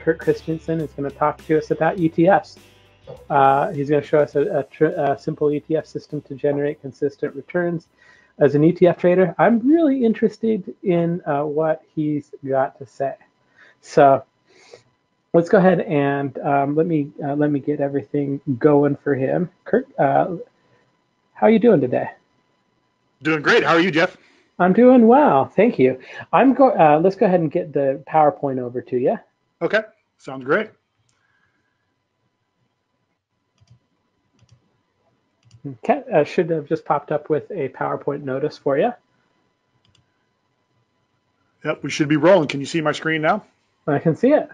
Kirt Christensen is going to talk to us about ETFs. He's going to show us a simple ETF system to generate consistent returns. As an ETF trader, I'm really interested in what he's got to say. So let's go ahead and let me get everything going for him. Kirt, how are you doing today? Doing great. How are you, Jeff? I'm doing well, thank you. Let's go ahead and get the PowerPoint over to you. Okay, sounds great. Okay, should have just popped up with a PowerPoint notice for you. Yep, we should be rolling. Can you see my screen now? I can see it.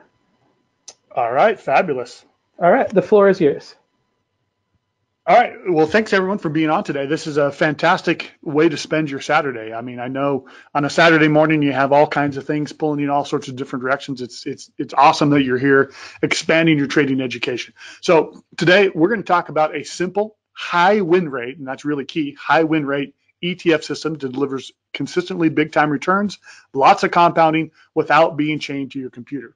All right, fabulous. All right, the floor is yours. All right, well, thanks everyone for being on today. This is a fantastic way to spend your Saturday. I mean, I know on a Saturday morning you have all kinds of things pulling you in all sorts of different directions. It's awesome that you're here expanding your trading education. So today we're going to talk about a simple high win rate, and that's really key, high win rate ETF system that delivers consistently big time returns, lots of compounding without being chained to your computer.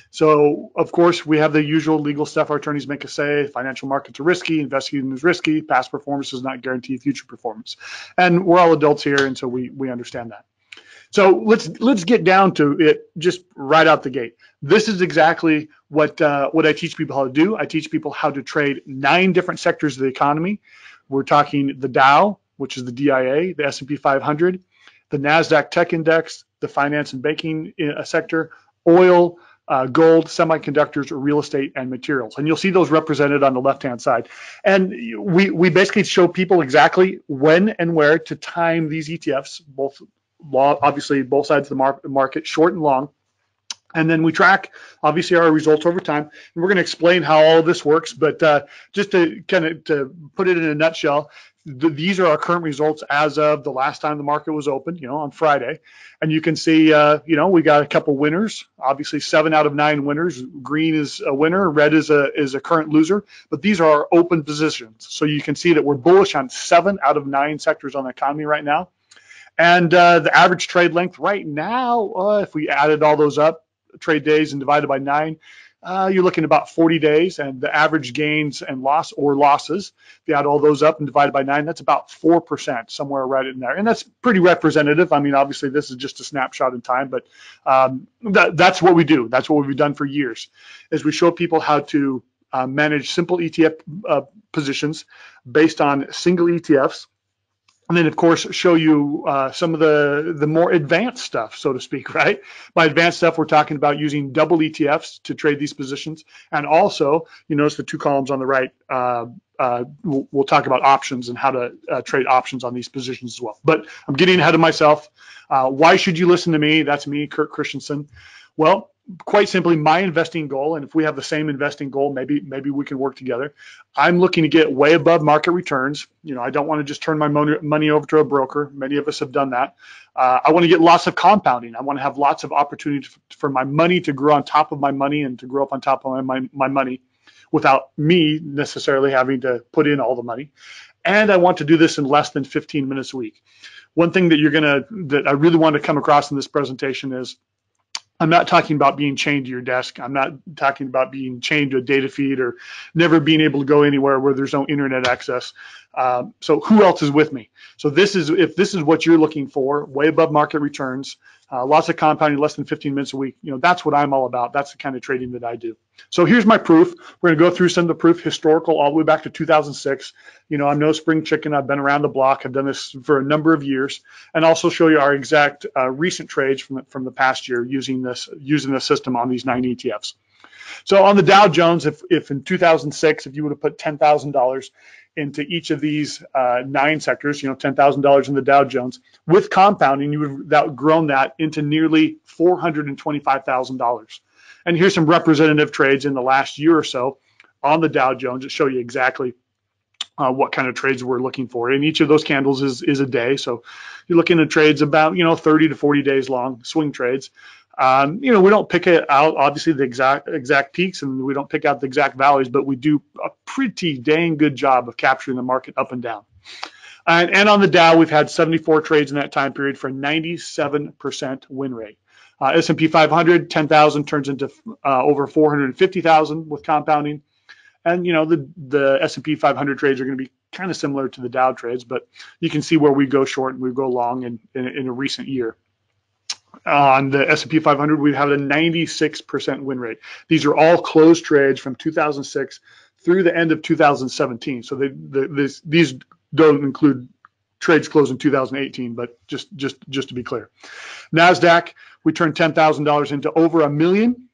So, of course, we have the usual legal stuff our attorneys make us say: financial markets are risky, investing is risky, past performance does not guarantee future performance. And we're all adults here, and so we understand that. So let's get down to it just right out the gate. This is exactly what I teach people how to do. I teach people how to trade 9 different sectors of the economy. We're talking the Dow, which is the DIA, the S&P 500, the NASDAQ Tech Index, the finance and banking sector, oil, gold, semiconductors, real estate, and materials. And you'll see those represented on the left-hand side. And we basically show people exactly when and where to time these ETFs, obviously both sides of the market, short and long. And then we track, obviously, our results over time. And we're going to explain how all of this works. But just to to put it in a nutshell, these are our current results as of the last time the market was open, on Friday. And you can see, we got a couple winners. Obviously, 7 out of 9 winners. Green is a winner. Red is a current loser. But these are our open positions. So you can see that we're bullish on 7 out of 9 sectors on the economy right now. And the average trade length right now, if we added all those up, trade days and divided by 9, you're looking at about 40 days, and the average gains and losses, if you add all those up and divided by 9, that's about 4%, somewhere right in there. And that's pretty representative. I mean, obviously this is just a snapshot in time, but that's what we do. That's what we've done for years, is we show people how to manage simple ETF positions based on single ETFs. And then, of course, show you some of the more advanced stuff, so to speak, right? By advanced stuff, we're talking about using double ETFs to trade these positions. And also, you notice the 2 columns on the right, we'll talk about options and how to trade options on these positions as well. But I'm getting ahead of myself. Why should you listen to me? That's me, Kirt Christensen. Well, quite simply, my investing goal, and if we have the same investing goal, maybe we can work together. I'm looking to get way above market returns. I don't want to just turn my money over to a broker. Many of us have done that. I want to get lots of compounding. I want to have lots of opportunity for my money to grow on top of my money and to grow up on top of my money without me necessarily having to put in all the money. And I want to do this in less than 15 minutes a week. One thing that I really want to come across in this presentation is, I'm not talking about being chained to your desk. I'm not talking about being chained to a data feed or never being able to go anywhere where there's no internet access. So who else is with me? So if this is what you're looking for, way above market returns, lots of compounding, less than 15 minutes a week, that's what I'm all about. That's the kind of trading that I do. So here's my proof. We're going to go through some of the proof, historical, all the way back to 2006. I'm no spring chicken. I've been around the block. I've done this for a number of years, and also show you our exact recent trades from the past year using this system on these 9 ETFs. So on the Dow Jones, if in 2006, if you would have put $10,000 into each of these 9 sectors, $10,000 in the Dow Jones, with compounding, you would have grown that into nearly $425,000. And here's some representative trades in the last year or so on the Dow Jones that show you exactly what kind of trades we're looking for. And each of those candles is a day. So you're looking at trades about, 30 to 40 days long, swing trades. We don't pick it out, obviously, the exact peaks, and we don't pick out the exact valleys, but we do a pretty dang good job of capturing the market up and down. And on the Dow, we've had 74 trades in that time period for a 97% win rate. S&P 500, 10,000 turns into over 450,000 with compounding. And the S&P 500 trades are going to be kind of similar to the Dow trades, but you can see where we go short and we go long in a recent year. On the S&P 500, we've had a 96% win rate. These are all closed trades from 2006 through the end of 2017. So these don't include trades closed in 2018, but just to be clear. NASDAQ, we turned $10,000 into over $1 million.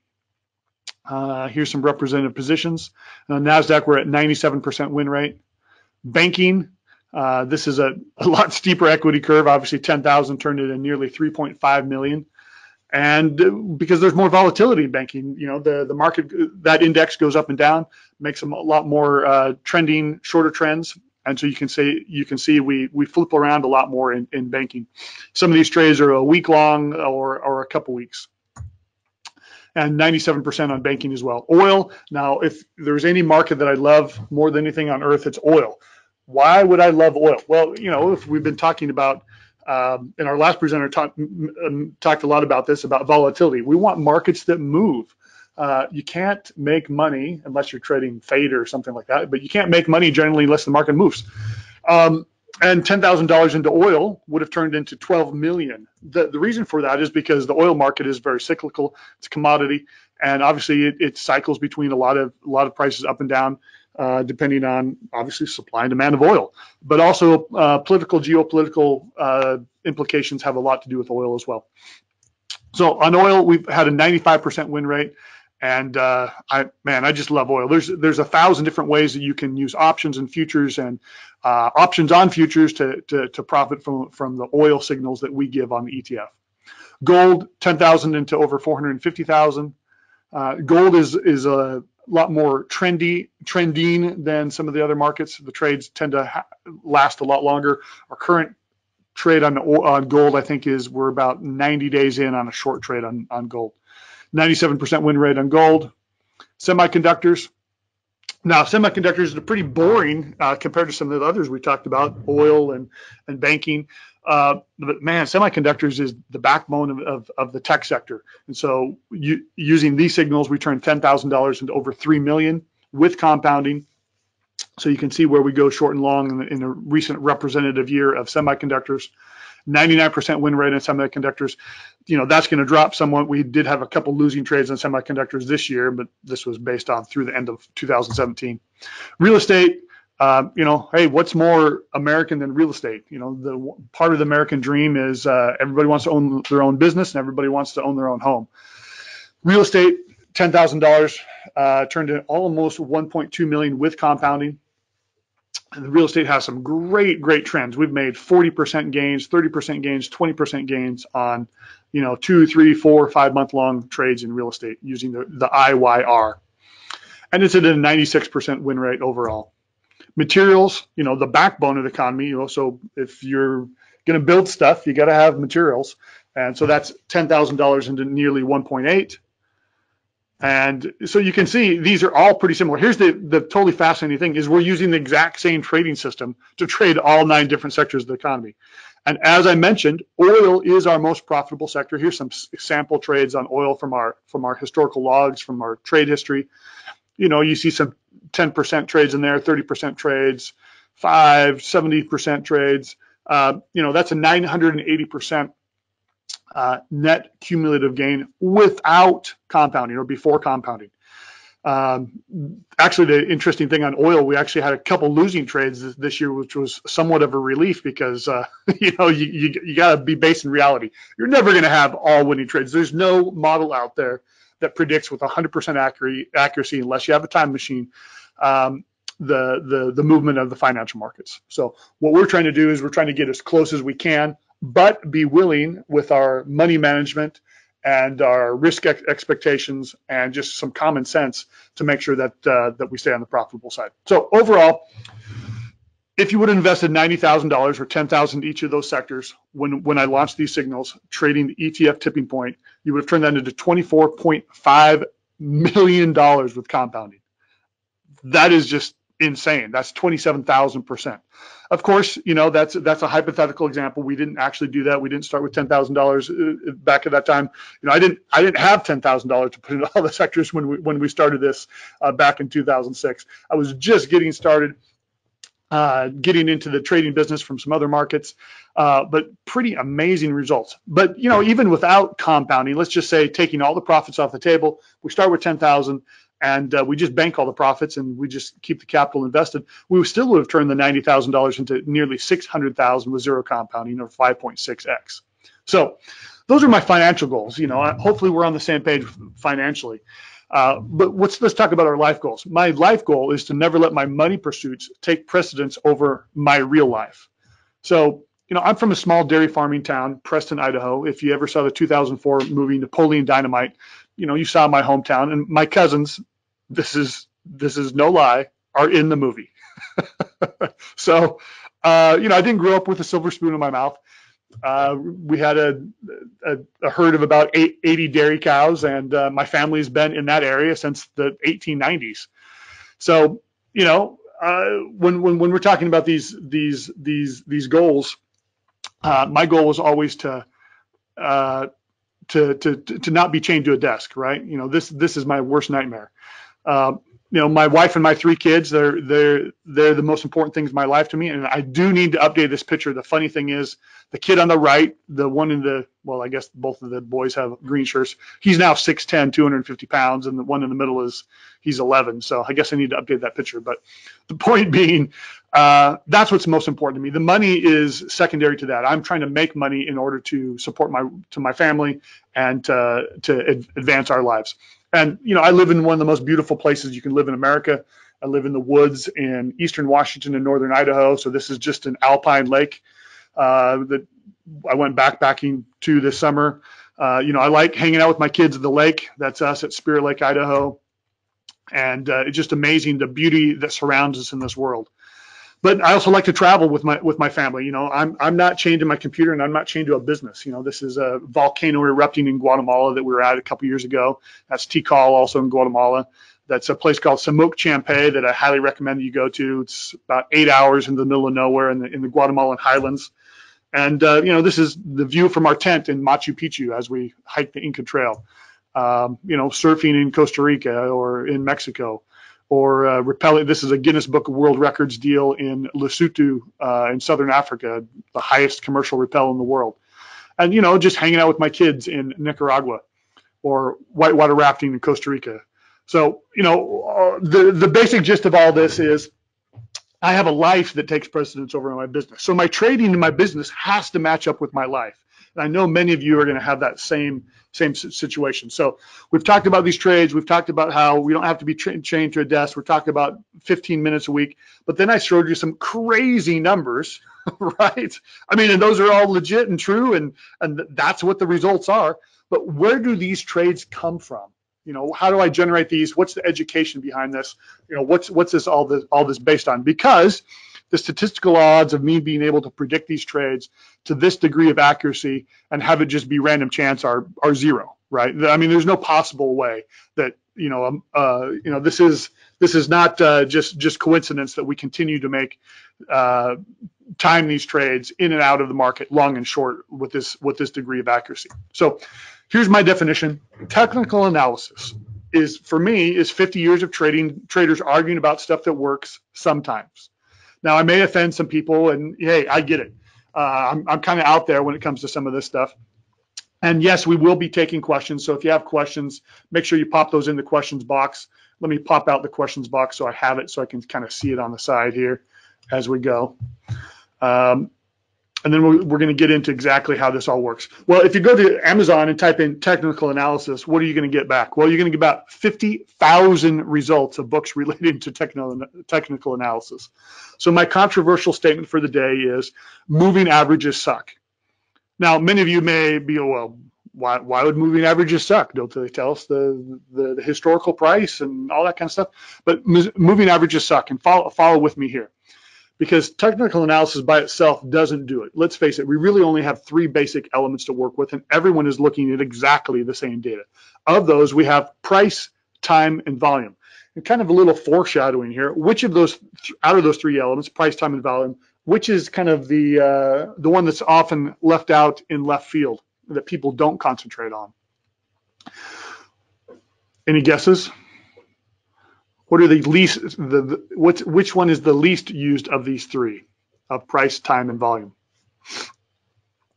Here's some representative positions. NASDAQ, we're at 97% win rate. Banking, this is a lot steeper equity curve. Obviously, 10,000 turned into nearly 3.5 million. And because there's more volatility in banking, the market, that index goes up and down, makes them a lot more trending, shorter trends. And so you can see we flip around a lot more in banking. Some of these trades are a week long or a couple weeks. And 97% on banking as well. Oil, now if there's any market that I love more than anything on earth, it's oil. Why would I love oil? Well, if we've been talking about, and our last presenter talked a lot about this, about volatility. We want markets that move. You can't make money unless you're trading fade or something like that, but you can't make money generally unless the market moves. And $10,000 into oil would have turned into 12 million. The reason for that is because the oil market is very cyclical. It's a commodity, and obviously it cycles between a lot of prices up and down, depending on obviously supply and demand of oil. But also geopolitical implications have a lot to do with oil as well. So on oil, we've had a 95% win rate. And I just love oil. There's 1,000 different ways that you can use options and futures and options on futures to profit from the oil signals that we give on the ETF. Gold, 10,000 into over 450,000. Gold is a lot more trending than some of the other markets. The trades tend to last a lot longer. Our current trade on gold, I think, we're about 90 days in on a short trade on gold. 97% win rate on gold. Semiconductors. Now, semiconductors are pretty boring compared to some of the others we talked about, oil and banking. But man, semiconductors is the backbone of the tech sector. And so using these signals, we turned $10,000 into over 3 million with compounding. So you can see where we go short and long in a recent representative year of semiconductors. 99% win rate in semiconductors. That's going to drop somewhat. We did have a couple losing trades on semiconductors this year, but this was based on through the end of 2017. Real estate, hey, what's more American than real estate? The part of the American dream is everybody wants to own their own business and everybody wants to own their own home. Real estate, $10,000 turned into almost 1.2 million with compounding. And the real estate has some great trends. We've made 40% gains, 30% gains, 20% gains on, 2, 3, 4, 5 month long trades in real estate using the IYR. And it's at a 96% win rate overall. Materials, the backbone of the economy, so if you're going to build stuff, you got to have materials. And so that's $10,000 into nearly 1.8. And so you can see these are all pretty similar. Here's the totally fascinating thing is we're using the exact same trading system to trade all 9 different sectors of the economy. And as I mentioned, oil is our most profitable sector. Here's some sample trades on oil from our historical logs, from our trade history. You see some 10% trades in there, 30% trades, 70% trades. That's a 980% net cumulative gain without compounding or before compounding. Actually, the interesting thing on oil, we actually had a couple losing trades this year, which was somewhat of a relief because, you got to be based in reality. You're never going to have all winning trades. There's no model out there that predicts with 100% accuracy, unless you have a time machine, the movement of the financial markets. So what we're trying to do is we're trying to get as close as we can, but be willing with our money management and our risk expectations and just some common sense to make sure that we stay on the profitable side. So overall, if you would have invested $90,000 or $10,000 each of those sectors when I launched these signals, trading the ETF tipping point, you would have turned that into $24.5 million with compounding. That is just insane. That's 27,000%. Of course, that's a hypothetical example. We didn't actually do that. We didn't start with $10,000 back at that time. I didn't have $10,000 to put into all the sectors when we started this back in 2006. I was just getting started, getting into the trading business from some other markets, but pretty amazing results. But even without compounding, let's just say taking all the profits off the table, we start with 10,000. And we just bank all the profits and we just keep the capital invested, we still would have turned the $90,000 into nearly $600,000 with zero compounding, or 5.6x. So those are my financial goals. Hopefully we're on the same page financially. But let's talk about our life goals. My life goal is to never let my money pursuits take precedence over my real life. So, I'm from a small dairy farming town, Preston, Idaho. If you ever saw the 2004 movie Napoleon Dynamite, you saw my hometown, and my cousins, this is no lie, are in the movie. So, I didn't grow up with a silver spoon in my mouth. We had a herd of about 80 dairy cows, and my family's been in that area since the 1890s. So, when we're talking about these goals, my goal was always to not be chained to a desk, right? This is my worst nightmare. My wife and my 3 kids, they're the most important things in my life to me. And I do need to update this picture. The funny thing is, the kid on the right, the one I guess both of the boys have green shirts. He's now 6'10", 250 pounds. And the one in the middle he's 11. So I guess I need to update that picture. But the point being, that's what's most important to me. The money is secondary to that. I'm trying to make money in order to support my family and to advance our lives. And, I live in one of the most beautiful places you can live in America. I live in the woods in eastern Washington and northern Idaho. So this is just an alpine lake that I went backpacking to this summer. I like hanging out with my kids at the lake. That's us at Spirit Lake, Idaho. And it's just amazing the beauty that surrounds us in this world. But I also like to travel with my family. I'm not chained to my computer, and I'm not chained to a business. This is a volcano erupting in Guatemala that we were at a couple years ago. That's Tikal, also in Guatemala. That's a place called Samuc Champe that I highly recommend you go to. It's about 8 hours in the middle of nowhere in the Guatemalan highlands. And this is the view from our tent in Machu Picchu as we hike the Inca Trail. Surfing in Costa Rica or in Mexico. Or rappelling. This is a Guinness Book of World Records deal in Lesotho in Southern Africa, the highest commercial rappel in the world. And, just hanging out with my kids in Nicaragua or whitewater rafting in Costa Rica. So, the basic gist of all this is I have a life that takes precedence over my business. So my trading in my business has to match up with my life. And I know many of you are going to have that same situation. So we've talked about these trades. We've talked about how we don't have to be chained to a desk. We're talking about 15 minutes a week. But then I showed you some crazy numbers, right? And those are all legit and true, and that's what the results are. But where do these trades come from? How do I generate these? What's the education behind this? What's this all this based on? Because the statistical odds of me being able to predict these trades to this degree of accuracy and have it just be random chance are zero, right? There's no possible way that this is not just coincidence that we continue to make time these trades in and out of the market, long and short, with this degree of accuracy. So here's my definition. Technical analysis is 50 years of traders arguing about stuff that works sometimes. Now, I may offend some people, and hey, I get it. I'm kind of out there when it comes to some of this stuff. And yes, we will be taking questions. So if you have questions, make sure you pop those in the questions box. Let me pop out the questions box so I have it so I can kind of see it on the side here as we go. And then we're going to get into exactly how this all works. Well, if you go to Amazon and type in technical analysis, what are you going to get back? Well, you're going to get about 50,000 results of books related to technical analysis. So my controversial statement for the day is moving averages suck. Now, many of you may be, well, why would moving averages suck? Don't they tell us the historical price and all that kind of stuff? But moving averages suck, and follow with me here. Because technical analysis by itself doesn't do it. Let's face it, we really only have 3 basic elements to work with, and everyone is looking at exactly the same data. Of those, we have price, time, and volume. And kind of a little foreshadowing here, which of those, out of those three elements, price, time, and volume, which is kind of the one that's often left out in left field that people don't concentrate on? Any guesses? What are the least, which one is the least used of these three, of price, time, and volume?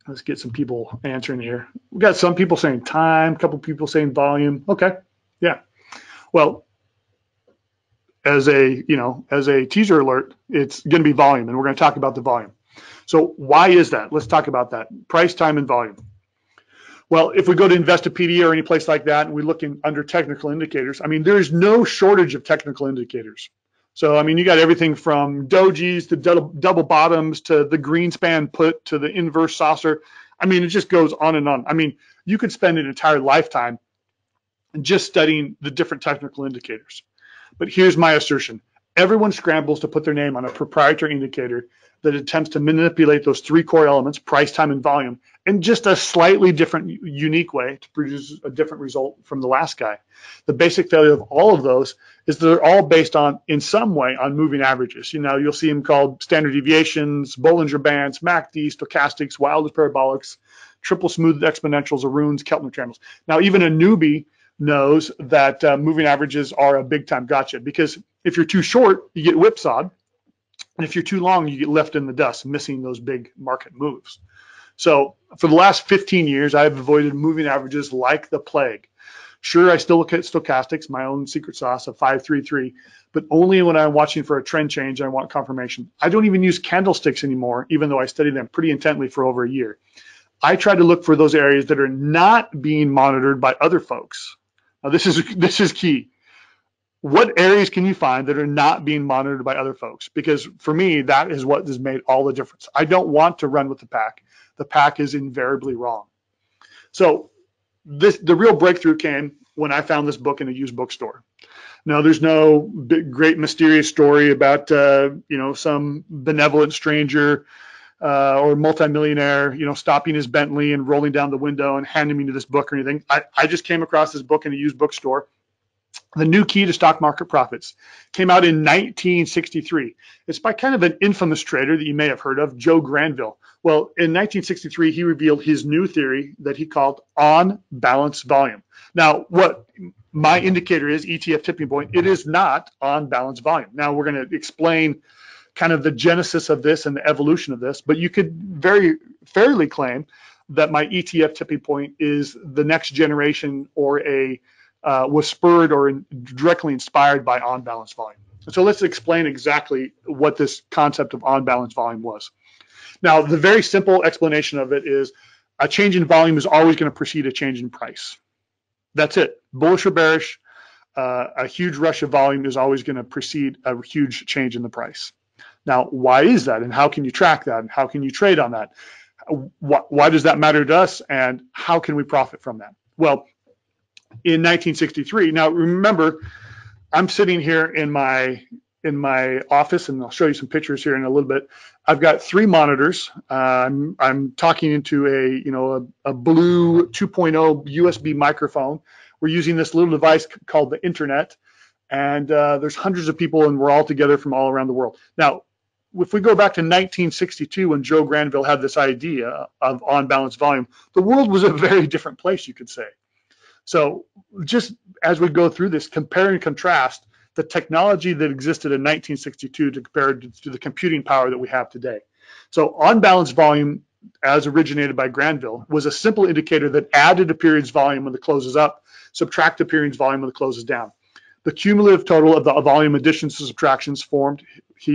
Let's get some people answering here. We've got some people saying time, a couple people saying volume. Okay, yeah. Well, as a teaser alert, it's going to be volume, and we're going to talk about the volume. So why is that? Let's talk about that. Price, time, and volume. Well, if we go to Investopedia or any place like that, and we look under technical indicators, I mean, there's no shortage of technical indicators. So, I mean, you got everything from dojis to double bottoms to the Greenspan put to the inverse saucer. I mean, it just goes on and on. I mean, you could spend an entire lifetime just studying the different technical indicators. But here's my assertion. Everyone scrambles to put their name on a proprietary indicator that attempts to manipulate those three core elements, price, time, and volume, in just a slightly different, unique way to produce a different result from the last guy. The basic failure of all of those is that they're all based on, in some way, on moving averages. You know, you'll see them called standard deviations, Bollinger Bands, MACD, stochastics, Wilder's parabolics, triple smooth exponentials, Aruns, Keltner channels. Now, even a newbie knows that moving averages are a big time gotcha, because if you're too short, you get whipsawed. And if you're too long, you get left in the dust, missing those big market moves. So for the last 15 years, I've avoided moving averages like the plague. Sure, I still look at stochastics, my own secret sauce of 533, but only when I'm watching for a trend change and I want confirmation. I don't even use candlesticks anymore, even though I studied them pretty intently for over a year. I try to look for those areas that are not being monitored by other folks. Now, this is key. What areas can you find that are not being monitored by other folks? Because for me, that is what has made all the difference. I don't want to run with the pack. The pack is invariably wrong. So the real breakthrough came when I found this book in a used bookstore. Now, there's no big, great mysterious story about some benevolent stranger or multimillionaire, stopping his Bentley and rolling down the window and handing me this book or anything. I just came across this book in a used bookstore. The New Key to Stock Market Profits came out in 1963. It's by kind of an infamous trader that you may have heard of, Joe Granville. Well, in 1963, he revealed his new theory that he called on balance volume. Now, what my indicator is, ETF tipping point, it is not on balance volume. Now, we're going to explain kind of the genesis of this and the evolution of this, but you could very fairly claim that my ETF tipping point is the next generation or was spurred or directly inspired by on-balance volume. So let's explain exactly what this concept of on-balance volume was. Now, the very simple explanation of it is a change in volume is always going to precede a change in price. That's it. Bullish or bearish, a huge rush of volume is always going to precede a huge change in the price. Now, why is that? And how can you track that? And how can you trade on that? Why does that matter to us? And how can we profit from that? Well, in 1963. Now, remember, I'm sitting here in my office, and I'll show you some pictures here in a little bit. I've got three monitors. I'm talking into a blue 2.0 USB microphone. We're using this little device called the internet, and there's hundreds of people, and we're all together from all around the world. Now, if we go back to 1962, when Joe Granville had this idea of on-balance volume, the world was a very different place, you could say. So just as we go through this, compare and contrast the technology that existed in 1962 to compare to the computing power that we have today. So on-balance volume, as originated by Granville, was a simple indicator that added a period's volume when the close is up, subtract a period's volume when the close is down. The cumulative total of the volume additions to subtractions formed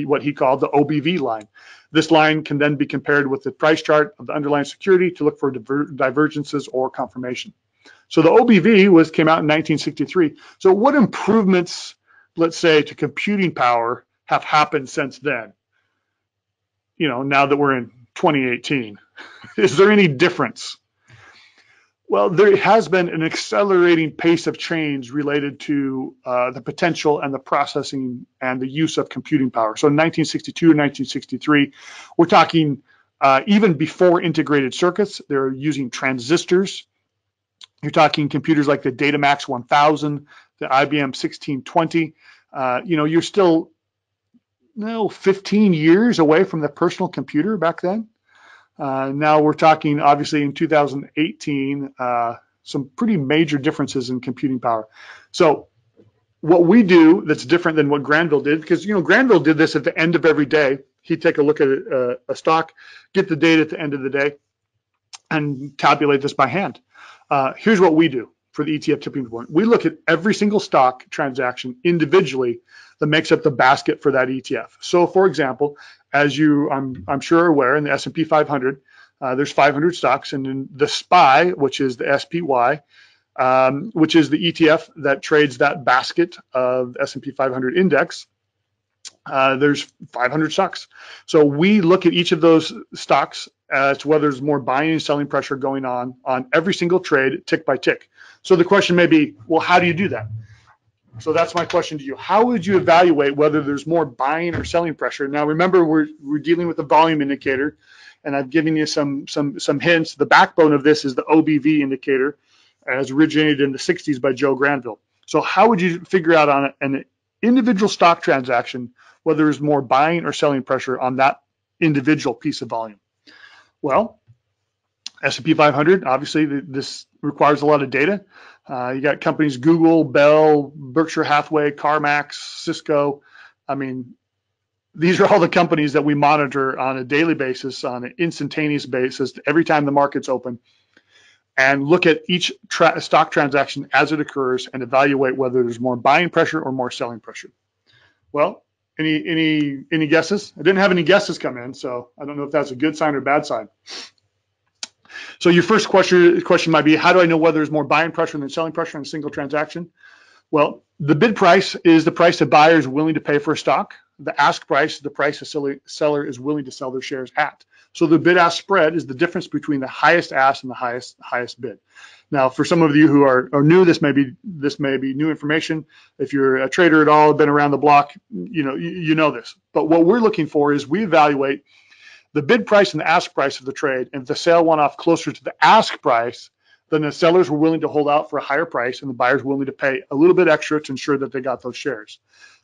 what he called the OBV line. This line can then be compared with the price chart of the underlying security to look for divergences or confirmation. So the OBV came out in 1963. So what improvements, let's say, to computing power have happened since then? Now that we're in 2018, is there any difference? Well, there has been an accelerating pace of change related to the potential and the processing and the use of computing power. So in 1962 and 1963, we're talking even before integrated circuits, they're using transistors. You're talking computers like the Datamax 1000, the IBM 1620. You're still 15 years away from the personal computer back then. Now we're talking, obviously, in 2018, some pretty major differences in computing power. So what we do that's different than what Granville did, because Granville did this at the end of every day. He'd take a look at a stock, get the data at the end of the day, and tabulate this by hand. Here's what we do for the ETF tipping point. We look at every single stock transaction individually that makes up the basket for that ETF. So, for example, as I'm sure are aware, in the S&P 500, there's 500 stocks, and in the SPY, which is the SPY, which is the ETF that trades that basket of S&P 500 index, there's 500 stocks. So we look at each of those stocks as to whether there's more buying and selling pressure going on every single trade, tick by tick. So the question may be, well, how do you do that? So that's my question to you. How would you evaluate whether there's more buying or selling pressure? Now, remember, we're dealing with a volume indicator, and I've given you some hints. The backbone of this is the OBV indicator, as originated in the 60s by Joe Granville. So how would you figure out on an individual stock transaction whether there's more buying or selling pressure on that individual piece of volume? Well, S&P 500, obviously, this requires a lot of data. You got companies Google, Bell, Berkshire Hathaway, CarMax, Cisco. I mean, these are all the companies that we monitor on a daily basis, on an instantaneous basis, every time the market's open, and look at each stock transaction as it occurs and evaluate whether there's more buying pressure or more selling pressure. Well, any guesses? I didn't have any guesses come in, so I don't know if that's a good sign or bad sign. So your first question might be, how do I know whether there's more buying pressure than selling pressure on a single transaction? Well, the bid price is the price a buyer is willing to pay for a stock. The ask price is the price a seller is willing to sell their shares at. So the bid-ask spread is the difference between the highest ask and the highest bid. Now, for some of you who are new, this may be new information. If you're a trader at all, been around the block, you know this. But what we're looking for is we evaluate the bid price and the ask price of the trade. And if the sale went off closer to the ask price, then the sellers were willing to hold out for a higher price and the buyers willing to pay a little bit extra to ensure that they got those shares.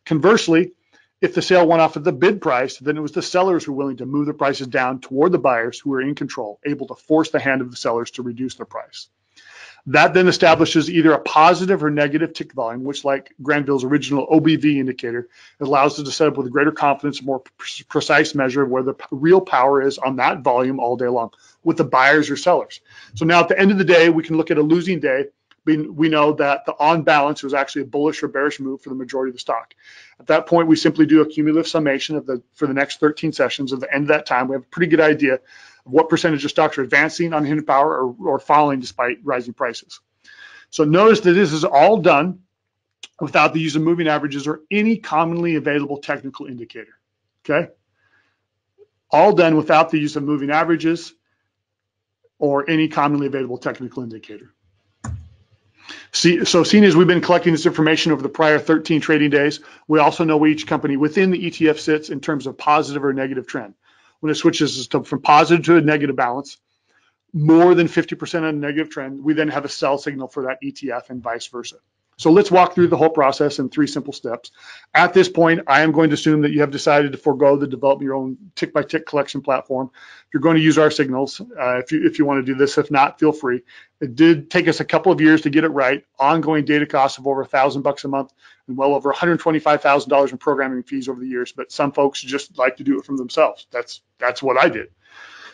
Conversely, if the sale went off at the bid price, then it was the sellers who were willing to move the prices down toward the buyers who were in control, able to force the hand of the sellers to reduce their price. That then establishes either a positive or negative tick volume, which, like Granville's original OBV indicator, allows us to set up with greater confidence, a more precise measure of where the real power is on that volume all day long with the buyers or sellers. So now at the end of the day, we can look at a losing day. We know that the on balance was actually a bullish or bearish move for the majority of the stock. At that point, we simply do a cumulative summation for the next 13 sessions. At the end of that time, we have a pretty good idea of what percentage of stocks are advancing on hidden power or falling despite rising prices. So notice that this is all done without the use of moving averages or any commonly available technical indicator. Okay? All done without the use of moving averages or any commonly available technical indicator. So seeing as we've been collecting this information over the prior 13 trading days, we also know where each company within the ETF sits in terms of positive or negative trend. When it switches from positive to a negative balance, more than 50% on a negative trend, we then have a sell signal for that ETF and vice versa. So let's walk through the whole process in 3 simple steps. At this point, I am going to assume that you have decided to forego the develop your own tick-by-tick collection platform. You're going to use our signals if you want to do this. If not, feel free. It did take us a couple of years to get it right. Ongoing data costs of over $1,000 a month and well over $125,000 in programming fees over the years. But some folks just like to do it from themselves. That's what I did.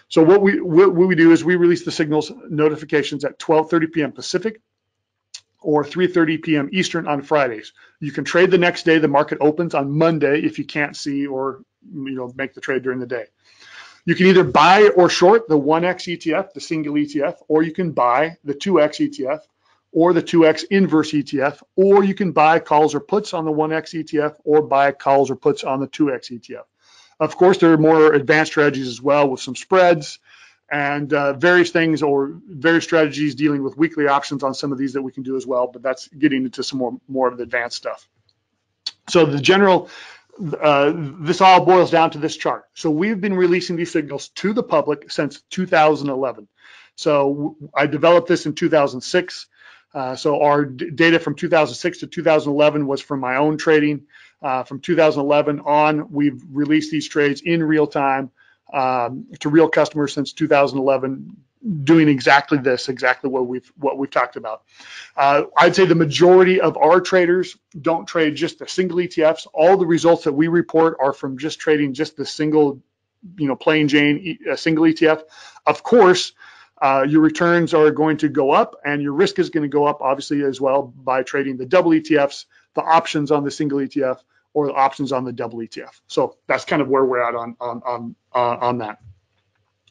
So what we do is we release the signals notifications at 12:30 p.m. Pacific or 3:30 p.m. Eastern on Fridays. You can trade the next day the market opens on Monday if you can't see or make the trade during the day. You can either buy or short the 1X ETF, the single ETF, or you can buy the 2X ETF or the 2X inverse ETF, or you can buy calls or puts on the 1X ETF or buy calls or puts on the 2X ETF. Of course, there are more advanced strategies as well with some spreads and various things or various strategies dealing with weekly options on some of these that we can do as well, but that's getting into some more of the advanced stuff. So the general, this all boils down to this chart. So we've been releasing these signals to the public since 2011. So I developed this in 2006. So our data from 2006 to 2011 was from my own trading. From 2011 on, we've released these trades in real time to real customers since 2011, doing exactly this, exactly what we've talked about. I'd say the majority of our traders don't trade just the single ETFs. All the results that we report are from just trading just the single, plain Jane single ETF. Of course, your returns are going to go up and your risk is going to go up, obviously, as well by trading the double ETFs, the options on the single ETF, or the options on the double ETF. So that's kind of where we're at on that.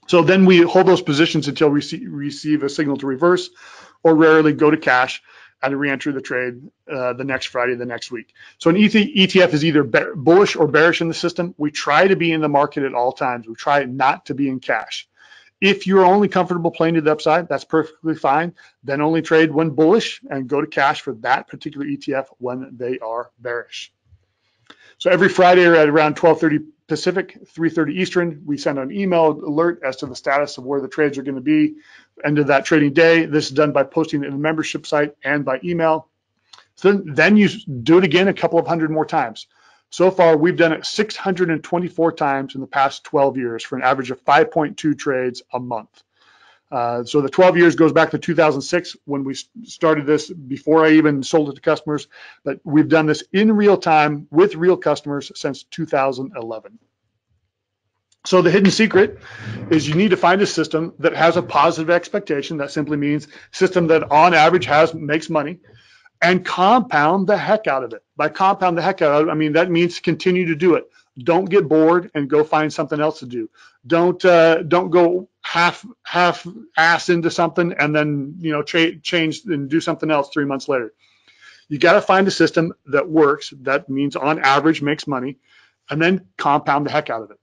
So then we hold those positions until we receive a signal to reverse, or rarely go to cash and re-enter the trade the next Friday, the next week. So an ETF is either bullish or bearish in the system. We try to be in the market at all times. We try not to be in cash. If you're only comfortable playing to the upside, that's perfectly fine. Then only trade when bullish and go to cash for that particular ETF when they are bearish. So every Friday at around 12:30 Pacific, 3:30 Eastern, we send an email alert as to the status of where the trades are going to be end of that trading day. This is done by posting it in the membership site and by email. So then you do it again a couple of hundred more times. So far, we've done it 624 times in the past 12 years for an average of 5.2 trades a month. So the 12 years goes back to 2006 when we started this, before I even sold it to customers. But we've done this in real time with real customers since 2011. So the hidden secret is you need to find a system that has a positive expectation. That simply means system that on average makes money, and compound the heck out of it. By compound the heck out of it, I mean that means continue to do it. Don't get bored and go find something else to do. Don't go half ass into something and then change and do something else 3 months later. You got to find a system that works. That means on average makes money, and then compound the heck out of it.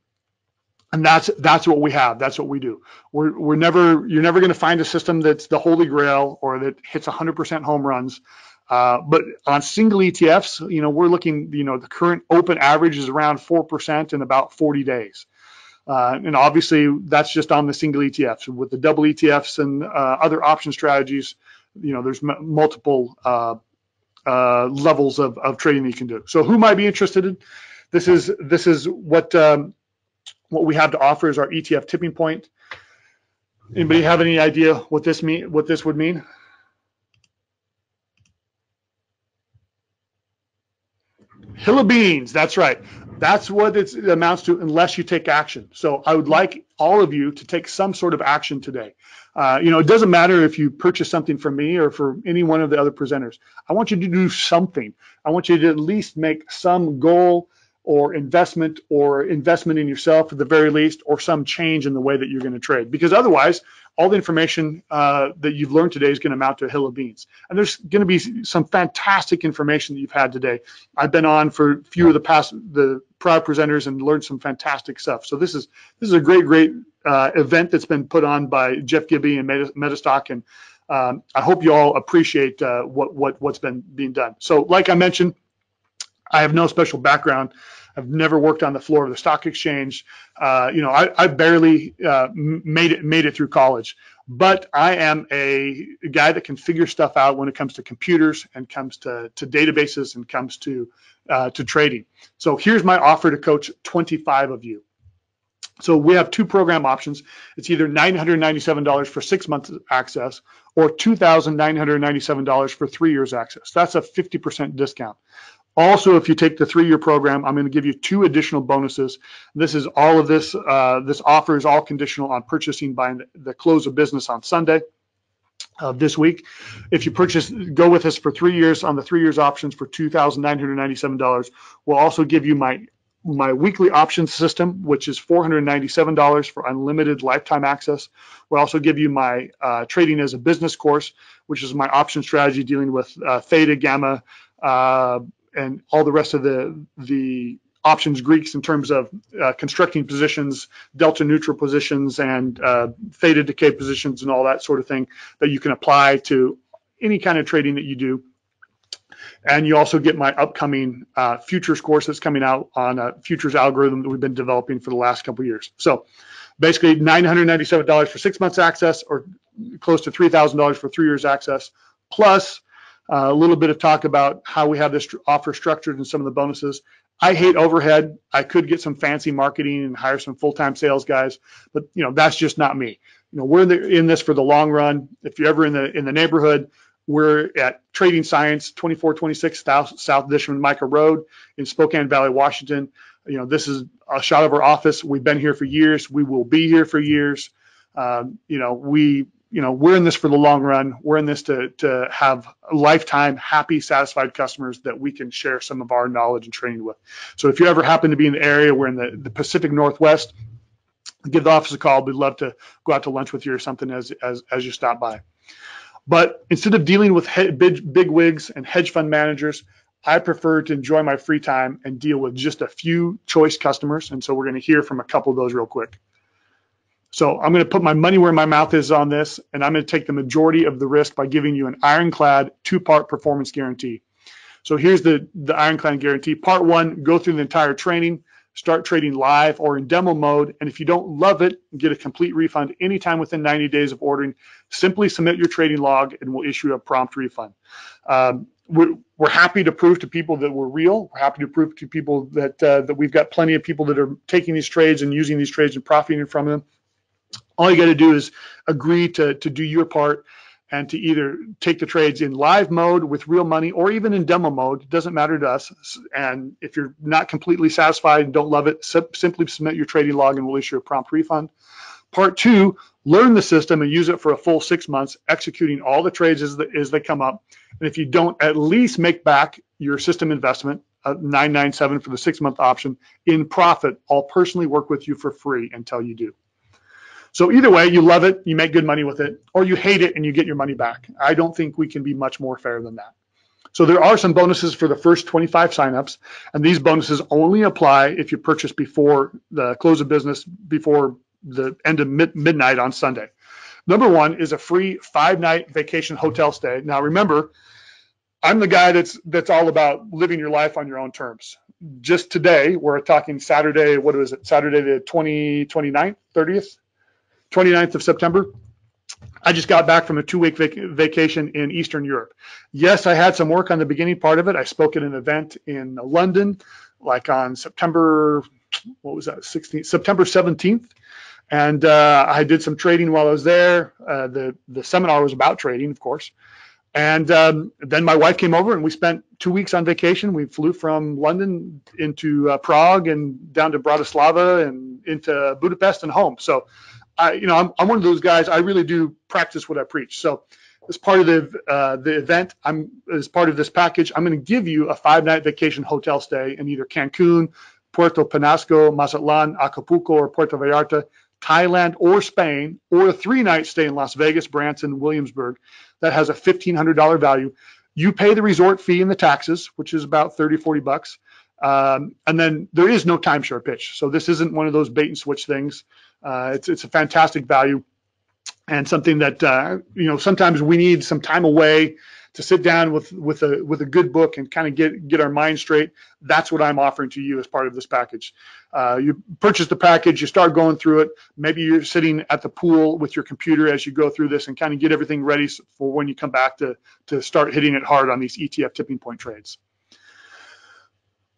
And that's what we have. That's what we do. You're never going to find a system that's the holy grail or that hits 100% home runs. But on single ETFs, we're looking, the current open average is around 4% in about 40 days. And obviously that's just on the single ETFs. With the double ETFs and other option strategies, there's multiple levels of trading that you can do. So who might be interested in? This is what we have to offer is our ETF tipping point. Anybody have any idea what this would mean? Hill of beans, that's right. That's what it amounts to unless you take action. So I would like all of you to take some sort of action today. It doesn't matter if you purchase something from me or for any one of the other presenters. I want you to do something. I want you to at least make some goal or investment in yourself at the very least, or some change in the way that you're going to trade. Because otherwise, all the information that you've learned today is going to amount to a hill of beans. And there's going to be some fantastic information that you've had today. I've been on for a few of the prior presenters and learned some fantastic stuff. So this is a great event that's been put on by Jeff Gibby and Metastock, and I hope you all appreciate what's been being done. So like I mentioned, I have no special background. I've never worked on the floor of the stock exchange. I barely made it through college, but I am a guy that can figure stuff out when it comes to computers and comes to databases and comes to trading. So here's my offer to coach 25 of you. So we have two program options. It's either $997 for 6 months access or $2,997 for 3 years access. That's a 50% discount. Also, if you take the 3-year program, I'm going to give you 2 additional bonuses. This is all of this. This offer is all conditional on purchasing by the close of business on Sunday of this week. If you go with us for 3 years on the 3 years options for $2,997, we'll also give you my weekly options system, which is $497 for unlimited lifetime access. We'll also give you my trading as a business course, which is my option strategy dealing with theta, gamma, and all the rest of the options Greeks in terms of constructing positions, delta neutral positions, and theta decay positions, and all that sort of thing that you can apply to any kind of trading that you do. And you also get my upcoming futures course that's coming out on a futures algorithm that we've been developing for the last couple of years. So Basically $997 for 6 months access, or close to $3,000 for 3 years access, plus a little bit of talk about how we have this offer structured and some of the bonuses. I hate overhead. I could get some fancy marketing and hire some full-time sales guys, but that's just not me. We're in this for the long run. If you're ever in the neighborhood, we're at Trading Science, 2426 South Dishman Micah Road in Spokane Valley, Washington. This is a shot of our office. We've been here for years. We will be here for years. We're in this for the long run. We're in this to have lifetime happy, satisfied customers that we can share some of our knowledge and training with. So if you ever happen to be in the area, we're in the Pacific Northwest, give the office a call. We'd love to go out to lunch with you or something as you stop by. But instead of dealing with big wigs and hedge fund managers, I prefer to enjoy my free time and deal with just a few choice customers. And so we're going to hear from a couple of those real quick. So I'm going to put my money where my mouth is on this, and I'm going to take the majority of the risk by giving you an ironclad 2-part performance guarantee. So here's the ironclad guarantee. Part 1, go through the entire training, start trading live or in demo mode, and if you don't love it, get a complete refund anytime within 90 days of ordering. Simply submit your trading log, and we'll issue a prompt refund. We're happy to prove to people that we're real. We're happy to prove to people that we've got plenty of people that are taking these trades and using these trades and profiting from them. All you got to do is agree to do your part and to either take the trades in live mode with real money or even in demo mode. It doesn't matter to us. And if you're not completely satisfied and don't love it, simply submit your trading log and we'll issue a prompt refund. Part 2, learn the system and use it for a full 6 months, executing all the trades as they come up. And if you don't at least make back your system investment, $997 for the 6-month option, in profit, I'll personally work with you for free until you do. So either way, you love it, you make good money with it, or you hate it and you get your money back. I don't think we can be much more fair than that. So there are some bonuses for the first 25 signups, and these bonuses only apply if you purchase before the close of business, before the end of midnight on Sunday. Number 1 is a free 5-night vacation hotel stay. Now remember, I'm the guy that's all about living your life on your own terms. Just today, we're talking Saturday, what is it? Saturday the 29th of September. I just got back from a 2-week vacation in Eastern Europe. Yes, I had some work on the beginning part of it. I spoke at an event in London, like on September 17th. And I did some trading while I was there. The seminar was about trading, of course. And then my wife came over and we spent 2 weeks on vacation. We flew from London into Prague and down to Bratislava and into Budapest and home. So I'm one of those guys. I really do practice what I preach. So as part of the event, as part of this package, I'm going to give you a 5-night vacation hotel stay in either Cancun, Puerto Penasco, Mazatlan, Acapulco, or Puerto Vallarta, Thailand, or Spain, or a 3-night stay in Las Vegas, Branson, Williamsburg that has a $1,500 value. You pay the resort fee and the taxes, which is about $30-40. And then there is no timeshare pitch. So this isn't one of those bait and switch things. It's a fantastic value and something that, sometimes we need some time away to sit down with a good book and kind of get our mind straight. That's what I'm offering to you as part of this package. You purchase the package, you start going through it. Maybe you're sitting at the pool with your computer as you go through this and kind of get everything ready for when you come back to start hitting it hard on these ETF tipping point trades.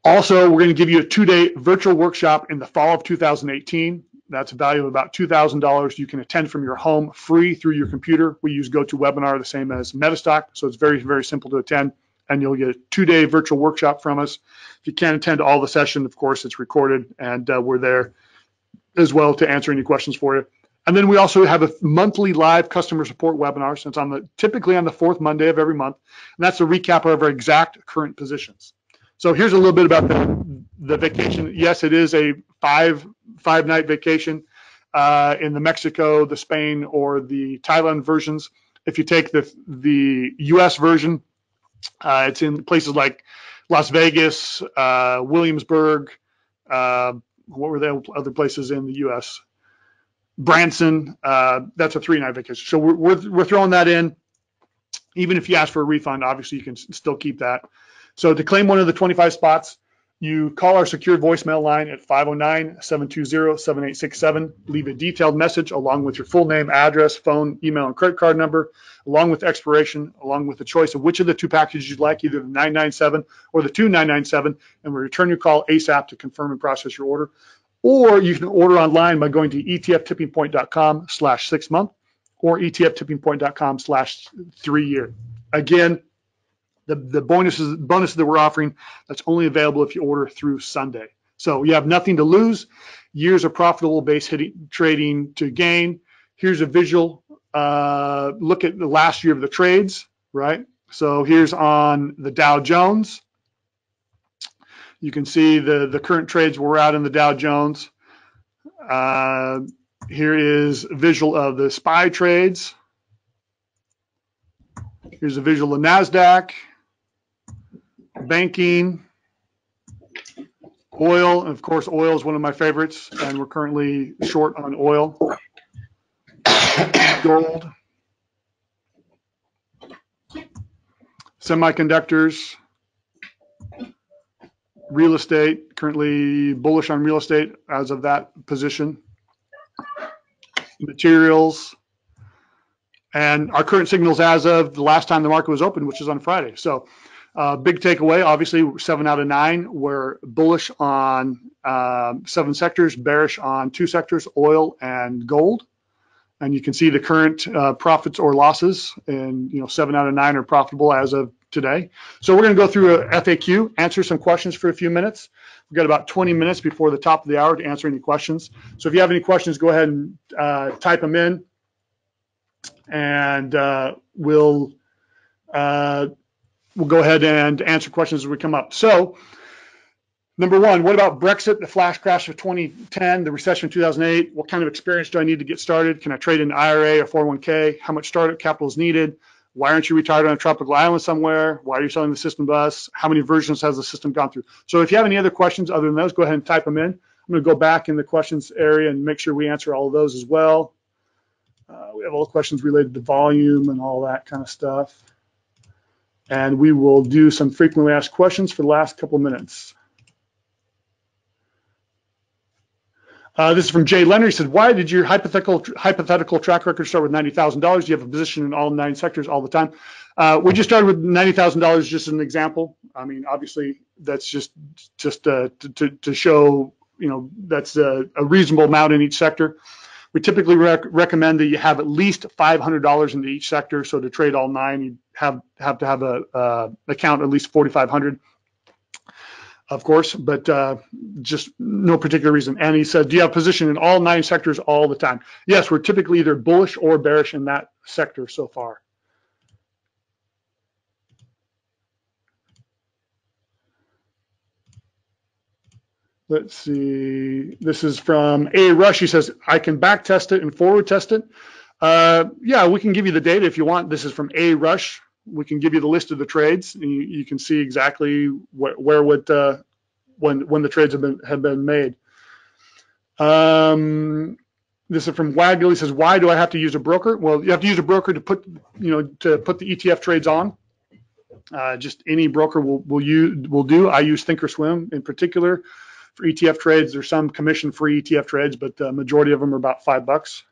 Also, we're going to give you a 2-day virtual workshop in the fall of 2018. That's a value of about $2,000. You can attend from your home free through your computer. We use GoToWebinar, the same as Metastock, so it's very, very simple to attend. And you'll get a 2-day virtual workshop from us. If you can't attend all the session, of course, it's recorded, and we're there as well to answer any questions for you. And then we also have a monthly live customer support webinar. So it's typically on the 4th Monday of every month, and that's a recap of our exact current positions. So here's a little bit about the vacation. Yes, it is a five-night vacation in the Mexico, the Spain, or the Thailand versions. If you take the U.S. version, it's in places like Las Vegas, Williamsburg. What were the other places in the U.S.? Branson. That's a 3-night vacation. So we're throwing that in. Even if you ask for a refund, obviously you can still keep that. So to claim one of the 25 spots, You call our secure voicemail line at 509-720-7867. Leave a detailed message along with your full name, address, phone, email, and credit card number, along with expiration, along with the choice of which of the two packages you'd like, either the 997 or the 2997, and we return your call ASAP to confirm and process your order. Or you can order online by going to etftippingpoint.com/6month or etftippingpoint.com/3-year. Again, the bonuses that we're offering, that's only available if you order through Sunday. So you have nothing to lose. Years of profitable base trading to gain. Here's a visual look at the last year of the trades, right? So here's on the Dow Jones. You can see the current trades we're at in the Dow Jones. Here is a visual of the SPY trades. Here's a visual of NASDAQ. Banking, oil, and of course oil is one of my favorites, and we're currently short on oil. Gold, semiconductors, real estate, currently bullish on real estate as of that position. Materials, and our current signals as of the last time the market was open, which is on Friday. So big takeaway, obviously 7 out of 9. We're bullish on 7 sectors, bearish on 2 sectors, oil and gold. And you can see the current profits or losses, and 7 out of 9 are profitable as of today. So we're going to go through a FAQ, answer some questions for a few minutes. We've got about 20 minutes before the top of the hour to answer any questions. So if you have any questions, go ahead and type them in, and we'll go ahead and answer questions as we come up. So, number one, what about Brexit, the flash crash of 2010, the recession of 2008? What kind of experience do I need to get started? Can I trade in IRA or 401k? How much startup capital is needed? Why aren't you retired on a tropical island somewhere? Why are you selling the system bus? How many versions has the system gone through? So if you have any other questions other than those, go ahead and type them in. I'm going to go back in the questions area and make sure we answer all of those as well. We have all the questions related to volume and all that kind of stuff. And we will do some frequently asked questions for the last couple of minutes. This is from Jay Leonard. He said, why did your hypothetical track record start with $90,000? You have a position in all 9 sectors all the time. We just started with $90,000 just as an example. I mean, obviously, that's just to show, that's a reasonable amount in each sector. We typically recommend that you have at least $500 into each sector. So to trade all 9, you have to have a account at least $4,500, of course, but just no particular reason. And he said, do you have position in all 9 sectors all the time? Yes, we're typically either bullish or bearish in that sector so far. Let's see. This is from A. Rush. He says, I can back test it and forward test it. Yeah, we can give you the data if you want. This is from A. Rush. We can give you the list of the trades, and you can see exactly when the trades have been made. This is from Waggle. He says, why do I have to use a broker? Well, you have to use a broker to put the ETF trades on. Just any broker will do. I use Thinkorswim in particular for ETF trades. There's some commission-free ETF trades, but the majority of them are about $5.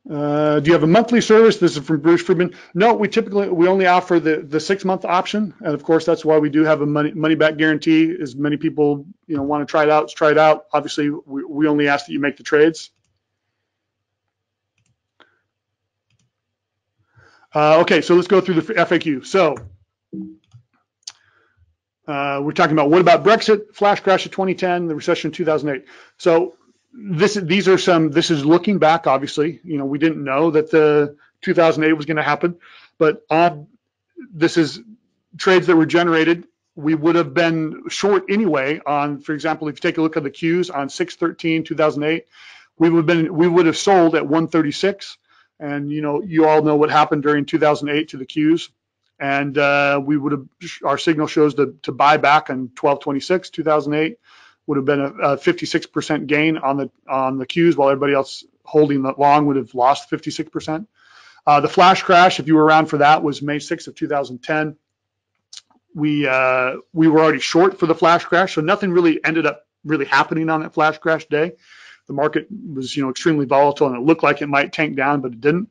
Do you have a monthly service? This is from Bruce Friedman. No, we only offer the 6-month option, and of course that's why we do have a money back guarantee. As many people want to try it out, let's try it out. Obviously, we only ask that you make the trades. Okay, so let's go through the FAQ. So we're talking about what about Brexit, flash crash of 2010, the recession of 2008. So this is looking back. Obviously, we didn't know that the 2008 was going to happen, but this is trades that were generated. We would have been short anyway on, for example, if you take a look at the Qs on 6/13/2008, we would have sold at 136. And you all know what happened during 2008 to the Qs, and our signal shows to buy back on 12/26 2008 would have been a 56% gain on the Qs, while everybody else holding the long would have lost 56%. The flash crash, if you were around for that, was May 6th of 2010. We were already short for the flash crash, so nothing really ended up really happening on that flash crash day. The market was, extremely volatile, and it looked like it might tank down, but it didn't.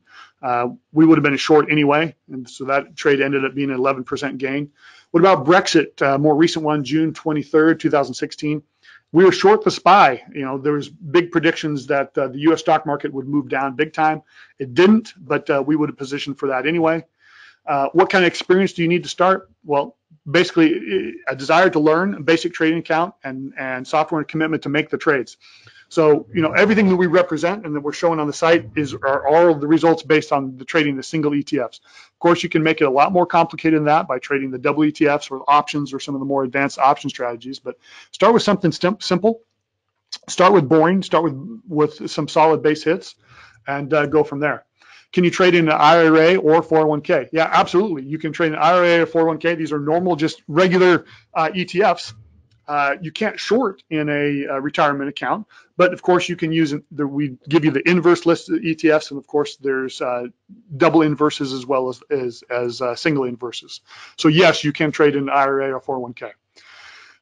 We would have been a short anyway, and so that trade ended up being an 11% gain. What about Brexit? More recent one, June 23rd, 2016. We were short the SPY. There was big predictions that the U.S. stock market would move down big time. It didn't, but we would have positioned for that anyway. What kind of experience do you need to start? Well, basically a desire to learn, a basic trading account, and software and commitment to make the trades. So, everything that we represent and that we're showing on the site are all of the results based on the trading the single ETFs. Of course, you can make it a lot more complicated than that by trading the double ETFs or options or some of the more advanced option strategies. But start with something simple. Start with boring. Start with some solid base hits, and go from there. Can you trade in an IRA or 401k? Yeah, absolutely. You can trade an IRA or 401k. These are normal, just regular ETFs. You can't short in a retirement account, but of course you can use we give you the inverse list of ETFs, and of course there's double inverses as well as single inverses. So yes, you can trade in an IRA or 401k.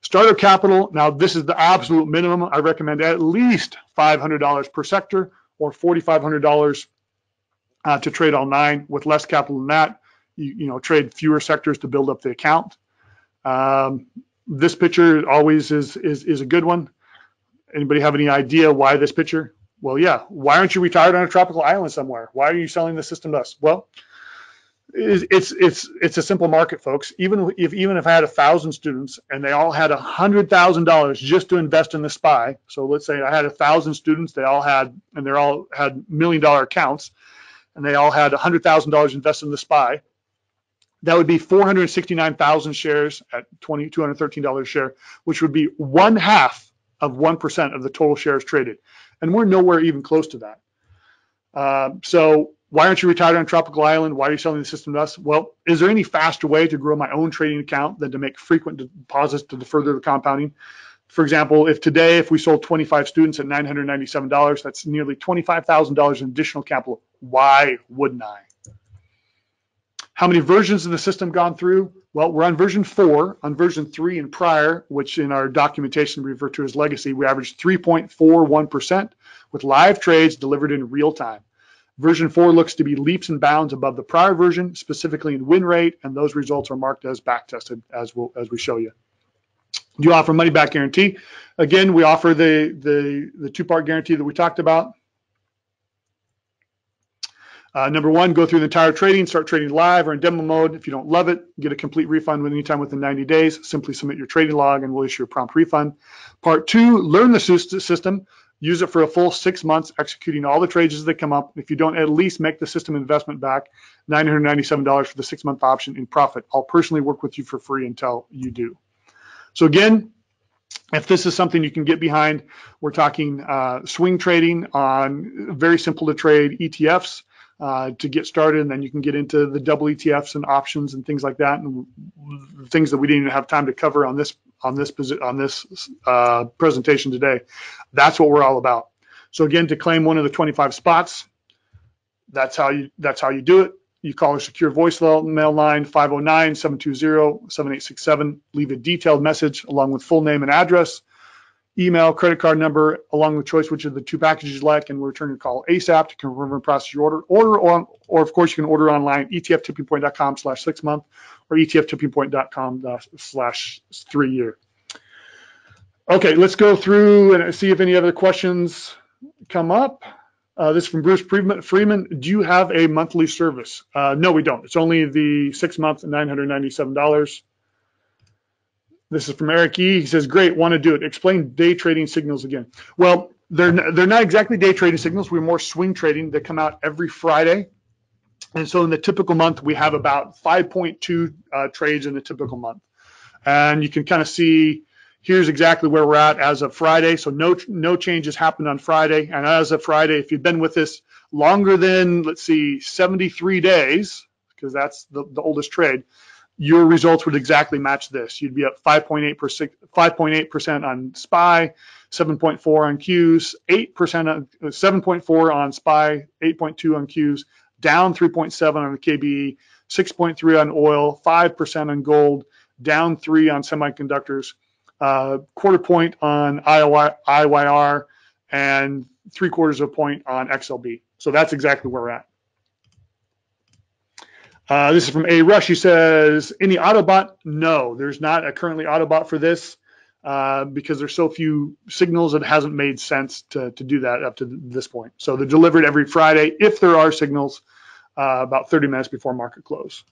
Starter capital. Now this is the absolute minimum. I recommend at least $500 per sector or $4,500 to trade all 9. With less capital than that, you trade fewer sectors to build up the account. This picture always is a good one. Anybody have any idea why this picture? Well, yeah. Why aren't you retired on a tropical island somewhere? Why are you selling the system to us? Well, it's a simple market, folks. Even if I had 1,000 students and they all had $100,000 just to invest in the SPY. So let's say I had 1,000 students. They all had $1 million accounts, and they all had $100,000 invested in the SPY. That would be 469,000 shares at $213 a share, which would be 1/2 of 1% of the total shares traded. And we're nowhere even close to that. So why aren't you retired on a tropical island? Why are you selling the system to us? Well, is there any faster way to grow my own trading account than to make frequent deposits to further the compounding? For example, if we sold 25 students at $997, that's nearly $25,000 in additional capital. Why wouldn't I? How many versions of the system gone through? Well, we're on version 4. On version 3 and prior, which in our documentation we refer to as legacy, we averaged 3.41% with live trades delivered in real time. Version 4 looks to be leaps and bounds above the prior version, specifically in win rate, and those results are marked as back tested as we show you. Do you offer money back guarantee? Again, we offer the 2-part guarantee that we talked about. Number 1, go through the entire trading, start trading live or in demo mode. If you don't love it, get a complete refund anytime within 90 days. Simply submit your trading log and we'll issue a prompt refund. Part 2, learn the system. Use it for a full 6 months, executing all the trades as they come up. If you don't at least make the system investment back, $997 for the 6-month option in profit. I'll personally work with you for free until you do. So again, if this is something you can get behind, we're talking swing trading on very simple to trade ETFs. To get started, and then you can get into the double ETFs and options and things like that, and things that we didn't even have time to cover on this presentation today. That's what we're all about. So again, to claim one of the 25 spots, that's how you do it. You call our secure voicemail line 509-720-7867. Leave a detailed message along with full name and address, email, credit card number, along with choice which of the 2 packages you like, and we'll return your call ASAP to confirm and process your order. Or of course, you can order online, etftippingpoint.com/6-month or etftippingpoint.com/3-year. Okay, let's go through and see if any other questions come up. This is from Bruce Freeman. Do you have a monthly service? No, we don't. It's only the 6-month, $997. This is from Eric E. He says, great, want to do it. Explain day trading signals again. Well, they're not exactly day trading signals. We're more swing trading. They come out every Friday. And so in the typical month, we have about 5.2 trades in the typical month. And you can kind of see, here's exactly where we're at as of Friday. So no changes happened on Friday. And as of Friday, if you've been with us longer than, let's see, 73 days, because that's the oldest trade, your results would exactly match this. You'd be up 5.8% on SPY, 7.4 on Qs, 7.4 on SPY, 8.2 on Qs, down 3.7 on the KBE, 6.3 on oil, 5% on gold, down 3 on semiconductors, quarter point on IYR, and 3/4 of a point on XLB. So that's exactly where we're at. This is from A. Rush. He says, any Autobot? No, there's not a currently Autobot for this because there's so few signals, it hasn't made sense to do that up to this point. So they're delivered every Friday, if there are signals, about 30 minutes before market close.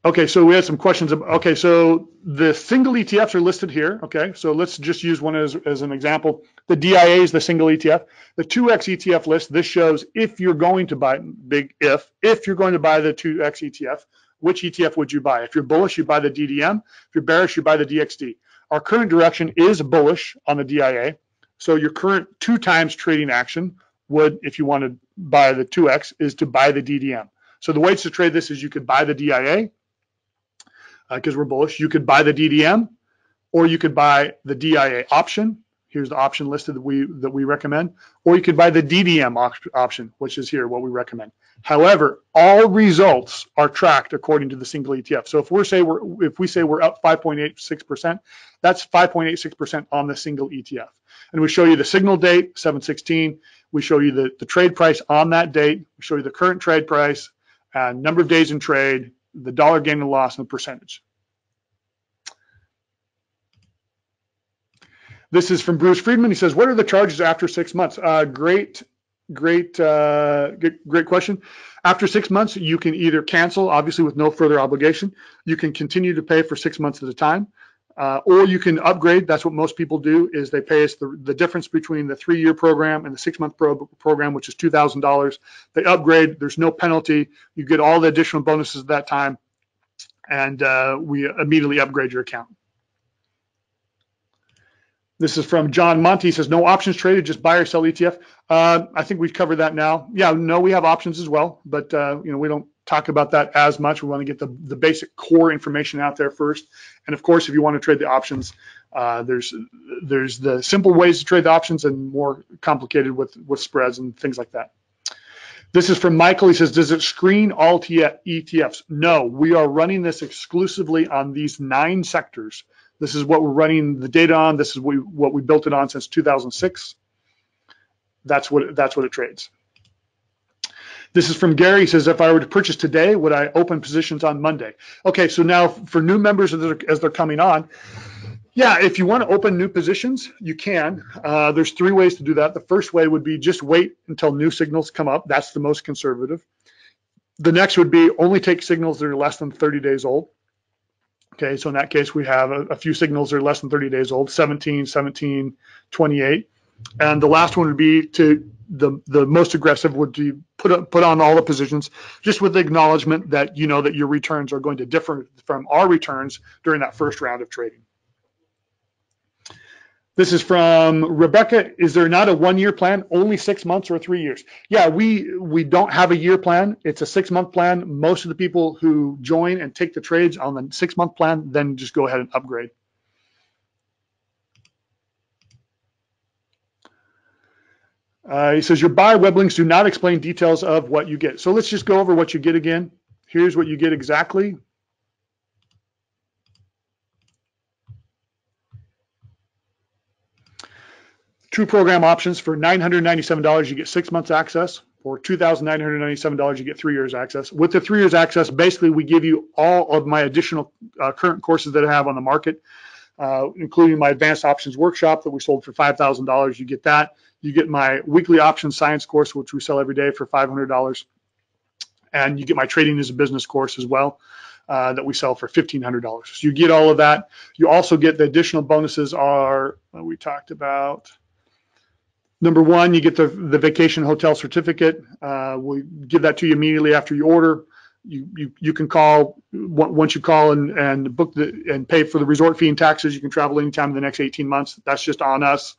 Okay, so we had some questions. Okay, so the single ETFs are listed here. Okay, so let's just use one as an example. The DIA is the single ETF. The 2X ETF list, this shows if you're going to buy, if you're going to buy the 2X ETF, which ETF would you buy? If you're bullish, you buy the DDM. If you're bearish, you buy the DXD. Our current direction is bullish on the DIA. So your current 2 times trading action would, if you want to buy the 2X, is to buy the DDM. So the ways to trade this is you could buy the DIA, because we're bullish. You could buy the DDM, or you could buy the DIA option. Here's the option listed that we recommend, or you could buy the DDM option, which is here what we recommend. However, all results are tracked according to the single ETF. So if we say we're up 5.86%, that's 5.86% on the single ETF. And we show you the signal date, 7/16. We show you the trade price on that date. We show you the current trade price, number of days in trade, the dollar gain and loss, and the percentage. This is from Bruce Friedman. He says, what are the charges after 6 months? Great question. After 6 months, you can either cancel, obviously with no further obligation. You can continue to pay for 6 months at a time, or you can upgrade. That's what most people do, is they pay us the difference between the 3-year program and the 6-month program, which is $2,000. They upgrade. There's no penalty. You get all the additional bonuses at that time, and we immediately upgrade your account. This is from John Monty. He says, no options traded, just buy or sell ETF. I think we've covered that now. Yeah, no, we have options as well, but we don't talk about that as much. We want to get the basic core information out there first. And of course, if you want to trade the options, there's the simple ways to trade the options and more complicated with spreads and things like that. This is from Michael. He says, does it screen all ETFs? No, we are running this exclusively on these 9 sectors. This is what we're running the data on. This is what we built it on since 2006. That's what it trades. This is from Gary. He says, if I were to purchase today, would I open positions on Monday? Okay, so now for new members as they're coming on, yeah, if you want to open new positions, you can. There's 3 ways to do that. The first way would be just wait until new signals come up. That's the most conservative. The next would be only take signals that are less than 30 days old. Okay, so in that case, we have a few signals that are less than 30 days old, 17, 17, 28. And the last one would be the most aggressive would be put on all the positions, just with the acknowledgement that you know that your returns are going to differ from our returns during that first round of trading. This is from Rebecca. Is there not a 1-year plan, only 6 months or 3 years? Yeah, we don't have a year plan. It's a 6-month plan. Most of the people who join and take the trades on the 6-month plan then just go ahead and upgrade. He says, your buy web links do not explain details of what you get. So let's just go over what you get again. Here's what you get exactly. True program options for $997, you get 6 months access. For $2,997, you get 3 years access. With the 3 years access, basically we give you all of my additional current courses that I have on the market, including my advanced options workshop that we sold for $5,000. You get that. You get my weekly options science course, which we sell every day for $500. And you get my trading as a business course as well, that we sell for $1,500. So you get all of that. You also get the additional bonuses we talked about. Number 1, you get the vacation hotel certificate. We give that to you immediately after you order. You can call, once you call and book and pay for the resort fee and taxes, you can travel anytime in the next 18 months. That's just on us.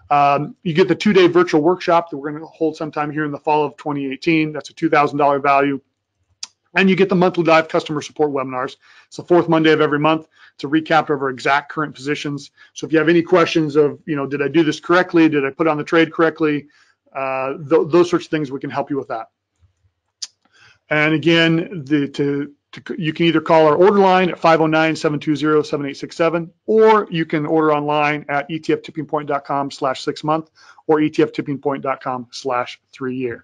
You get the 2-day virtual workshop that we're going to hold sometime here in the fall of 2018. That's a $2,000 value. And you get the monthly live customer support webinars. It's the fourth Monday of every month. It's a recap of our exact current positions. So if you have any questions of, did I do this correctly? Did I put on the trade correctly? Those sorts of things, we can help you with that. And again, you can either call our order line at 509-720-7867, or you can order online at etftippingpoint.com/6month or etftippingpoint.com/3year.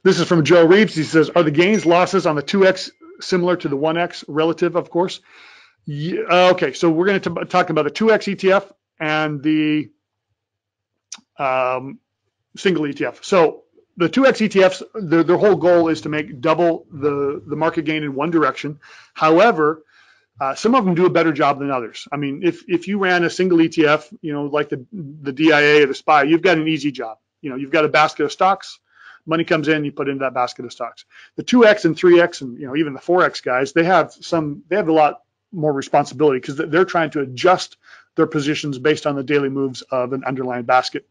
This is from Joe Reeves. He says, are the gains losses on the 2X similar to the 1X relative, of course? Yeah, okay, so we're going to talk about the 2X ETF and the single ETF. So the 2X ETFs, their whole goal is to make double the market gain in one direction. However, some of them do a better job than others. I mean, if you ran a single ETF, like the DIA or the SPY, you've got an easy job. You've got a basket of stocks. Money comes in, you put into that basket of stocks. The 2X and 3X and even the 4X guys, they have a lot more responsibility because they're trying to adjust their positions based on the daily moves of an underlying basket.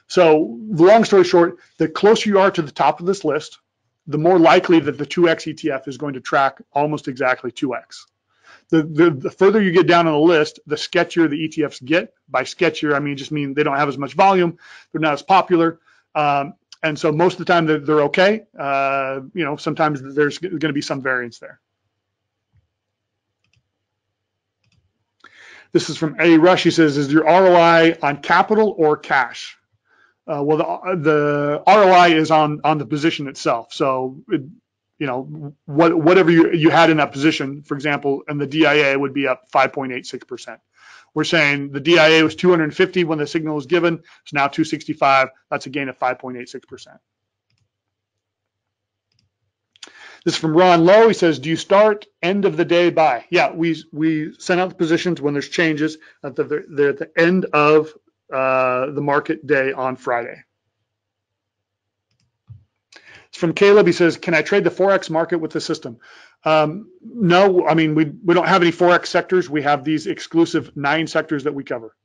So the long story short, the closer you are to the top of this list, the more likely that the 2X ETF is going to track almost exactly 2X. The further you get down on the list, the sketchier the ETFs get. By sketchier, I mean they don't have as much volume, they're not as popular. And so most of the time they're okay. Sometimes there's going to be some variance there. This is from A. Rush. He says, is your ROI on capital or cash? Well, the ROI is on the position itself. So, whatever you had in that position, for example, and the DIA would be up 5.86%. We're saying the DIA was 250 when the signal was given. It's now 265. That's a gain of 5.86%. This is from Ron Lowe. He says, do you start end of the day buy? Yeah, we send out the positions when there's changes. They're at the end of the market day on Friday. It's from Caleb. He says, can I trade the Forex market with the system? No, I mean, we don't have any Forex sectors. We have these exclusive 9 sectors that we cover.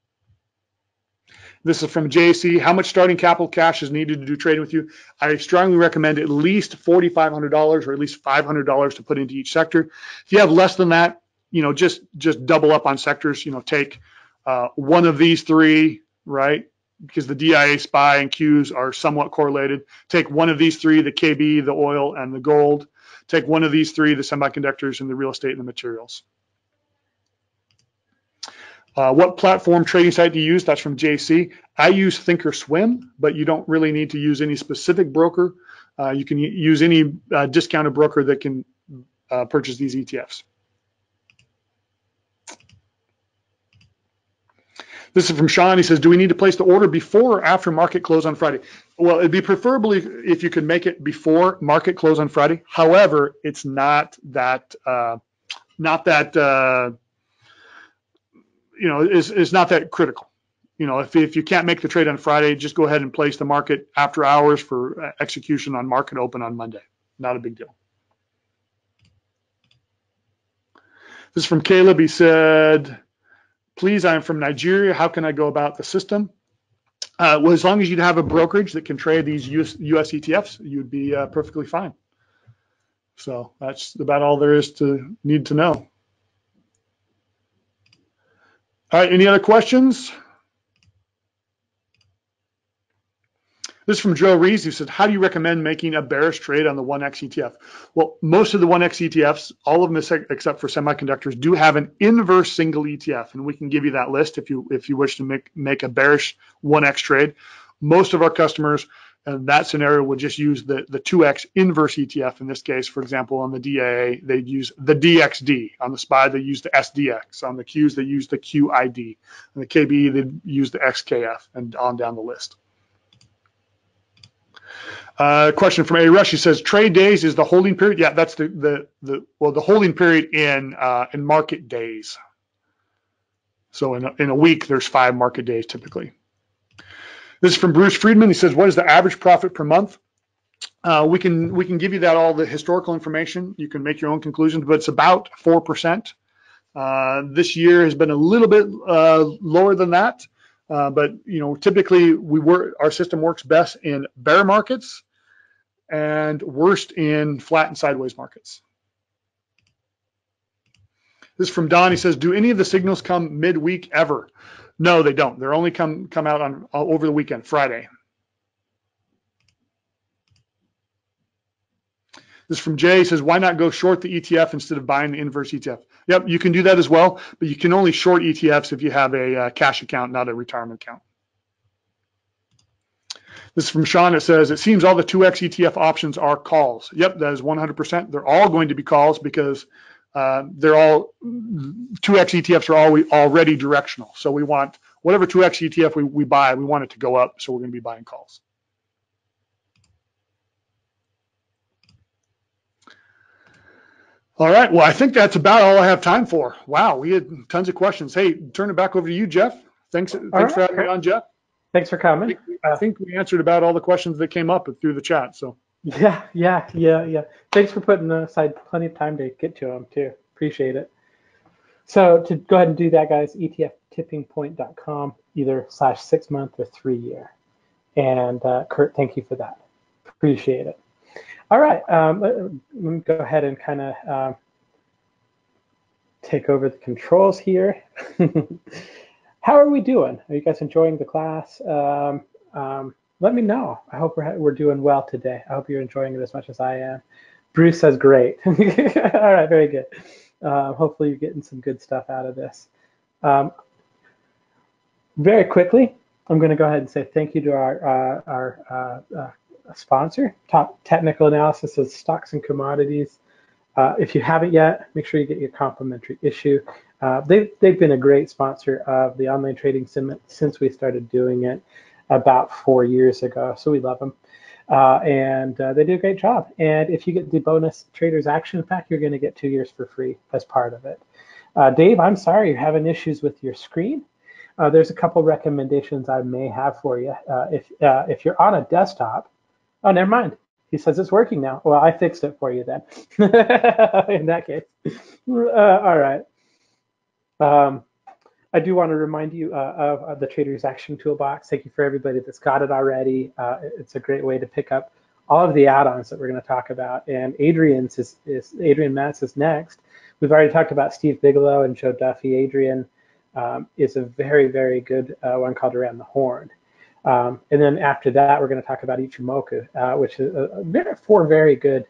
This is from JC. How much starting capital cash is needed to do trading with you? I strongly recommend at least $4,500 or at least $500 to put into each sector. If you have less than that, just double up on sectors. Take one of these 3, right? Because the DIA, SPY, and Qs are somewhat correlated. Take one of these 3, the KB, the oil, and the gold. Take one of these 3, the semiconductors, and the real estate and the materials. What platform trading site do you use? That's from JC. I use Thinkorswim, but you don't really need to use any specific broker. You can use any discounted broker that can purchase these ETFs. This is from Sean. He says, do we need to place the order before or after market close on Friday? Well, it'd be preferably if you could make it before market close on Friday. However, it's not that, it's not that critical. If you can't make the trade on Friday, just go ahead and place the market after hours for execution on market open on Monday. Not a big deal. This is from Caleb. He said, please, I'm from Nigeria. How can I go about the system? Well, as long as you'd have a brokerage that can trade these US ETFs, you'd be perfectly fine. So that's about all there is to need to know. All right, any other questions? This is from Joe Rees, who said, how do you recommend making a bearish trade on the 1X ETF? Well, most of the 1X ETFs, all of them except for semiconductors, do have an inverse single ETF, and we can give you that list if you wish to make a bearish 1X trade. Most of our customers in that scenario would just use the 2X inverse ETF. In this case, for example, on the DIA, they'd use the DXD. On the SPY, they use the SDX. On the Qs, they use the QID. On the KB, they'd use the XKF, and on down the list. Question from A. Rush. He says, trade days is the holding period. Yeah, that's the holding period in market days. So in a week, there's 5 market days typically. This is from Bruce Friedman. He says, what is the average profit per month? We can give you that, all the historical information. You can make your own conclusions, but it's about 4%. This year has been a little bit lower than that. But typically our system works best in bear markets and worst in flat and sideways markets. This is from Don. He says, do any of the signals come midweek ever? No, they don't. They're only come out on over the weekend, Friday. This is from Jay. He says, why not go short the ETF instead of buying the inverse ETF? Yep, you can do that as well, but you can only short ETFs if you have a cash account, not a retirement account. This is from Sean. It says, it seems all the 2X ETF options are calls. Yep, that is 100%. They're all going to be calls because they're all 2X ETFs are already directional. So we want whatever 2X ETF we buy, we want it to go up. So we're going to be buying calls. All right. Well, I think that's about all I have time for. Wow, we had tons of questions. Hey, turn it back over to you, Jeff. Thanks for having me on, Jeff. Thanks for coming. I think we answered about all the questions that came up through the chat. So. Yeah. Thanks for putting aside plenty of time to get to them too. Appreciate it. So to go ahead and do that, guys, etftippingpoint.com, either /6 month or 3 year. And Kurt, thank you for that. Appreciate it. All right, let me go ahead and kind of take over the controls here. How are we doing? Are you guys enjoying the class? Let me know. I hope we're doing well today. I hope you're enjoying it as much as I am. Bruce says great. All right, very good. Hopefully you're getting some good stuff out of this. Very quickly, I'm going to go ahead and say thank you to our sponsor, Top Technical Analysis of Stocks and Commodities. If you haven't yet, make sure you get your complimentary issue. They've been a great sponsor of the online trading sim since we started doing it about 4 years ago. So we love them. And they do a great job. And if you get the bonus Traders Action Pack, you're going to get 2 years for free as part of it. Dave, I'm sorry you're having issues with your screen. There's a couple recommendations I may have for you. If you're on a desktop, oh, never mind. He says it's working now. Well, I fixed it for you then. In that case. All right. I do want to remind you of the Traders Action Toolbox. Thank you for everybody that's got it already. It's a great way to pick up all of the add-ons that we're going to talk about. And Adrian Matz is next. We've already talked about Steve Bigelow and Joe Duffy. Adrian is a very, very good one called Around the Horn. And then after that, we're going to talk about Ichimoku, which is 4 very good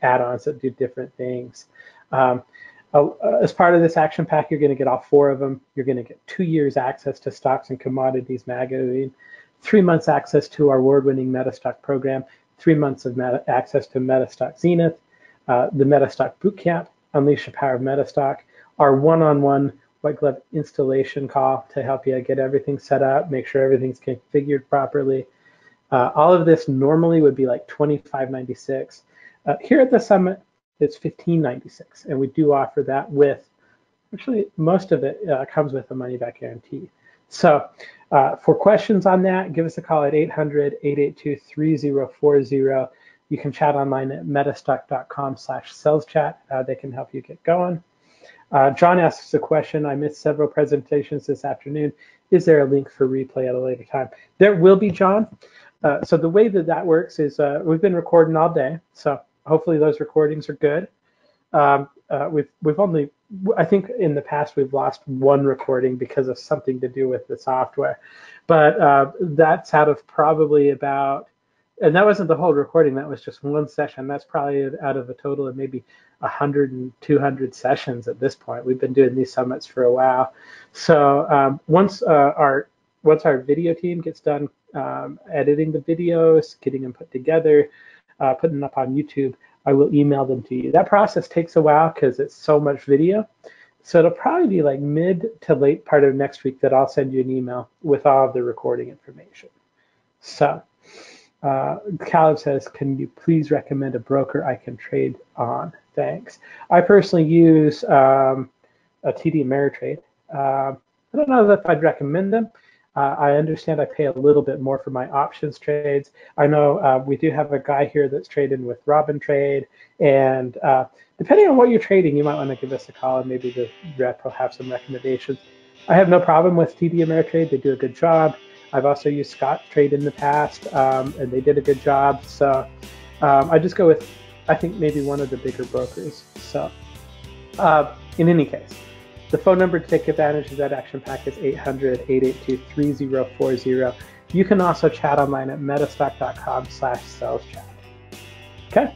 add-ons that do different things. As part of this action pack, you're going to get all 4 of them. You're going to get 2 years access to Stocks and Commodities magazine, 3 months access to our award-winning Metastock program, 3 months of access to Metastock Zenith, the Metastock Bootcamp, Unleash the Power of Metastock, our one-on-one white glove installation call to help you get everything set up, make sure everything's configured properly. All of this normally would be like $25.96. Here at the summit, it's $15.96, and we do offer that with, actually most of it comes with a money-back guarantee. So for questions on that, give us a call at 800-882-3040. You can chat online at metastock.com/saleschat. They can help you get going. John asks a question. I missed several presentations this afternoon. Is there a link for replay at a later time? There will be, John. So the way that works is we've been recording all day. So hopefully those recordings are good. We've only, I think in the past, we've lost 1 recording because of something to do with the software. But that's out of probably about, and that wasn't the whole recording, that was just 1 session. That's probably out of a total of maybe 100 and 200 sessions at this point. We've been doing these summits for a while. So once our video team gets done editing the videos, getting them put together, putting them up on YouTube, I will email them to you. That process takes a while because it's so much video. So it'll probably be like mid to late part of next week that I'll send you an email with all of the recording information. So Caleb says, can you please recommend a broker I can trade on? Thanks. I personally use a TD Ameritrade. I don't know if I'd recommend them. I understand I pay a little bit more for my options trades. I know we do have a guy here that's trading with Robin Trade, and depending on what you're trading, you might want to give us a call, and maybe the rep will have some recommendations. I have no problem with TD Ameritrade. They do a good job. I've also used Scottrade in the past, and they did a good job. So I just go with, I think, maybe one of the bigger brokers. So in any case, the phone number to take advantage of that action pack is 800-882-3040. You can also chat online at metastock.com/saleschat. Okay.